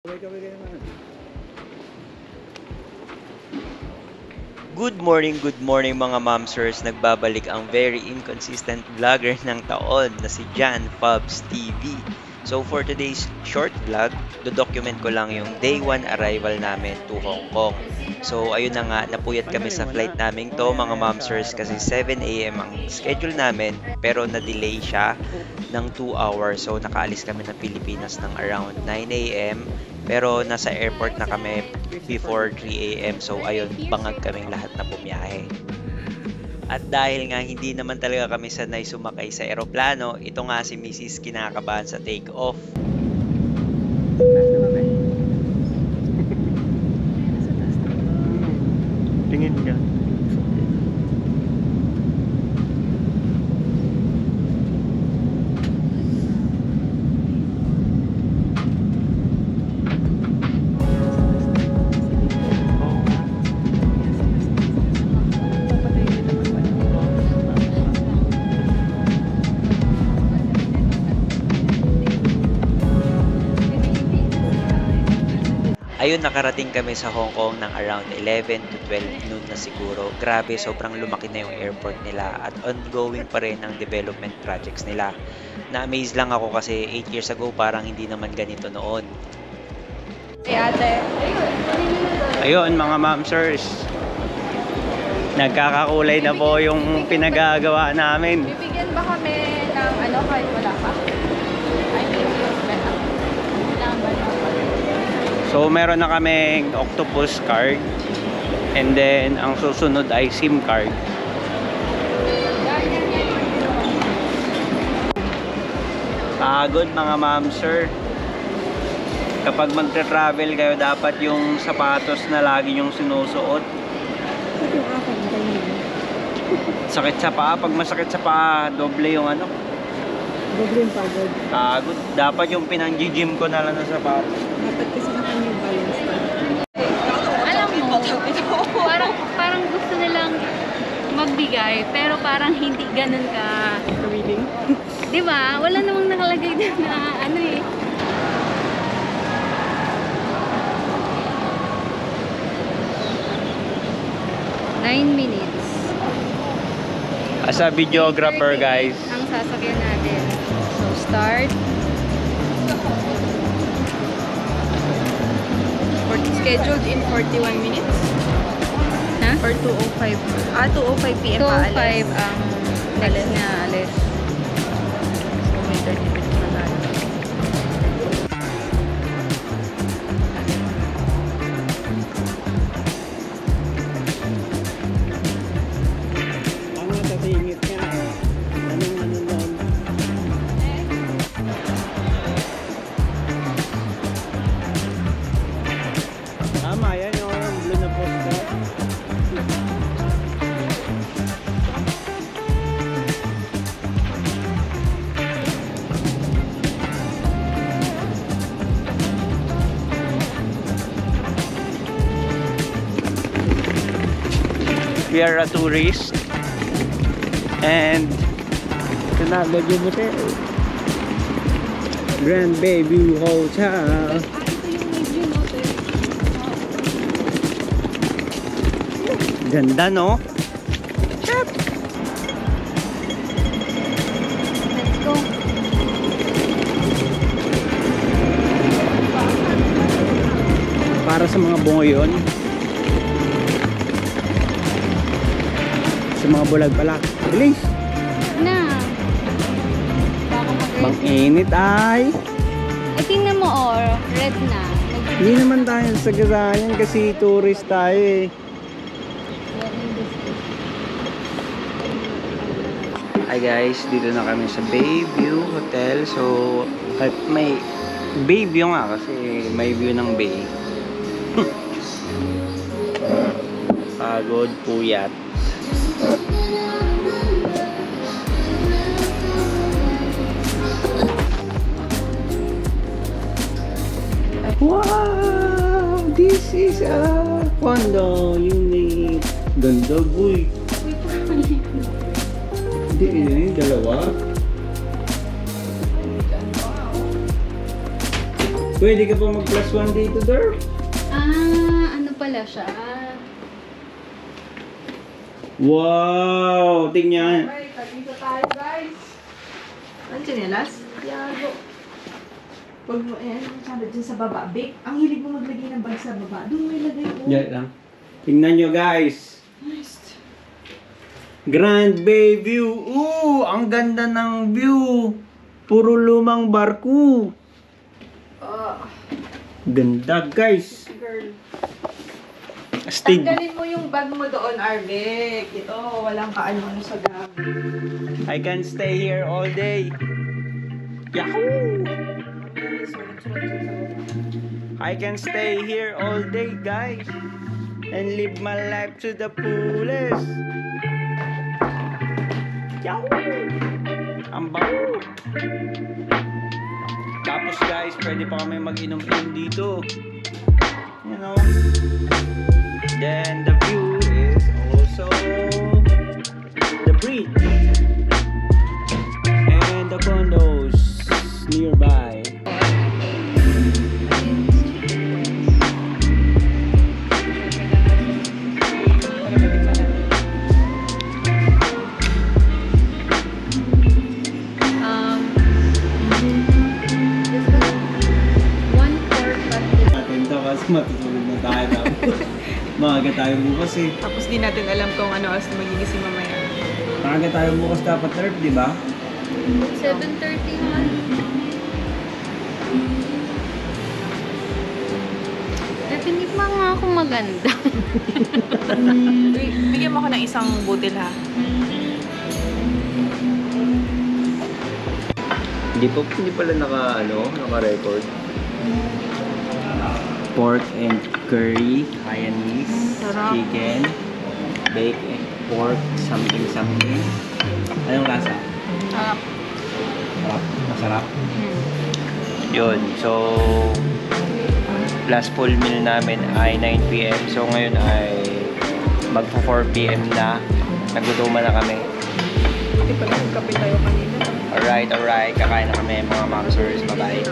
Good morning mga momsers. Nagbabalik ang very inconsistent vlogger ng taon na si Jan Fabs TV. So for today's short vlog, dodocument ko lang yung day 1 arrival namin to Hong Kong. So ayun na nga, napuyat kami sa flight namin to mga momsers kasi 7 AM ang schedule namin pero na-delay siya ng 2 hours. So nakaalis kami ng Pilipinas ng around 9 AM pero nasa airport na kami before 3 AM. So ayun, bangag kaming lahat na bumiyahe. At dahil nga hindi naman talaga kami sanay sumakay sa eroplano, ito nga si Mrs. kinakabahan sa take off. Tingin ka. Ayun, nakarating kami sa Hong Kong ng around 11 to 12 noon na siguro. Grabe, sobrang lumaki na yung airport nila at ongoing pa rin ang development projects nila. Na-amaze lang ako kasi 8 years ago parang hindi naman ganito noon. Hey, ate. Ayun mga mamsers. Nagkakakulay na po yung pinagagawa namin. Bibigyan ba kami ng ano kahit wala ka? I mean, yung beta. Kailangan ba naman? So meron na kaming octopus card. And then ang susunod ay SIM card. Pagod mga mamser. Kapag magta-travel kayo, dapat yung sapatos na lagi yung sinusuot. Sakit sa paa. Pag masakit sa paa, doble yung ano. Doble yung pagod. Pagod. Dapat yung pinang-gym ko na lang na sapatos. Dapat kasi sa kanya balance pa. Alam mo, parang gusto nilang magbigay, pero parang hindi ganun ka. Willing? Di ba? Wala namang nakalagay doon na ano eh. Nine minutes. As a videographer, guys. Ang sasakyan natin. So, start. Scheduled in 41 minutes? Ha? Or 2:05? 2:05 PM pa alis. 2:05 ang next na alis. So, may 30 minutes na tayo. Ang natasingit nga. Anong ano doon? Tama, yan yung blue na poster. We are a tourist and ito na, lagyan mo tayo. Grand Bayview Hotel. Ganda, no? Chap! Let's go. Para sa mga bungo yun. Sa mga bulag pala. Bilis! Na. Baka Bang mag-red. init ay. Ay, tingnan mo, or red na. Hindi naman tayo sa gazayan kasi tourist tayo eh. Hi guys, dito na kami sa Bayview Hotel. So, at may Bayview nga kasi may view ng bay. Pagod, puyat. Wow! This is a condo unit. Ganda boy. Hindi, yun, dalawa. Pwede ka pa mag plus 1 dito, Derp. Ano pala siya? Wow! Tingnan. Okay, dito tayo guys. Ang chinelas? Yago. Huwag mo, sabi dyan sa baba. Babe, ang hilig mo maglagay ng bag sa baba. Doon mo ilagay mo. Yan lang. Tingnan nyo, guys. Nice. Grand Bay View. Ang ganda ng view. Puro lumang barko. Ganda, guys. Girl. Astig. Tanggalin mo yung bag mo doon, Arvic. Ito, walang kaano-ano sa gamit. I can stay here all day. Yahoo! I can stay here all day, guys. And live my life to the fullest. Yahoo! Ang bango. Tapos guys, pwede pa kami mag-inom-inom dito. You know. Then the view is also the bridge and the condos nearby. Natin to kasi matutulog na tayo tapos maaga tayo bukas eh. Tapos di natin alam kung ano else magigising mamaya. Maaga tayo bukas dapat Earth, di ba? 7:31. Hindi pa nga ako maganda. Bigyan mo ako ng isang butil ha. Hindi pala naka-record. Pork and curry, Hainanese, Sarap. chicken, bacon, pork, something. Anong lasa? Sarap. Sarap? Masarap? Yun, so last full meal namin ay 9 PM. So ngayon ay magpo 4 PM na. Nagutuman na kami. Hindi pa lang kape tayo kanina. Alright. Kakain na kami mga mamsers. Bye-bye.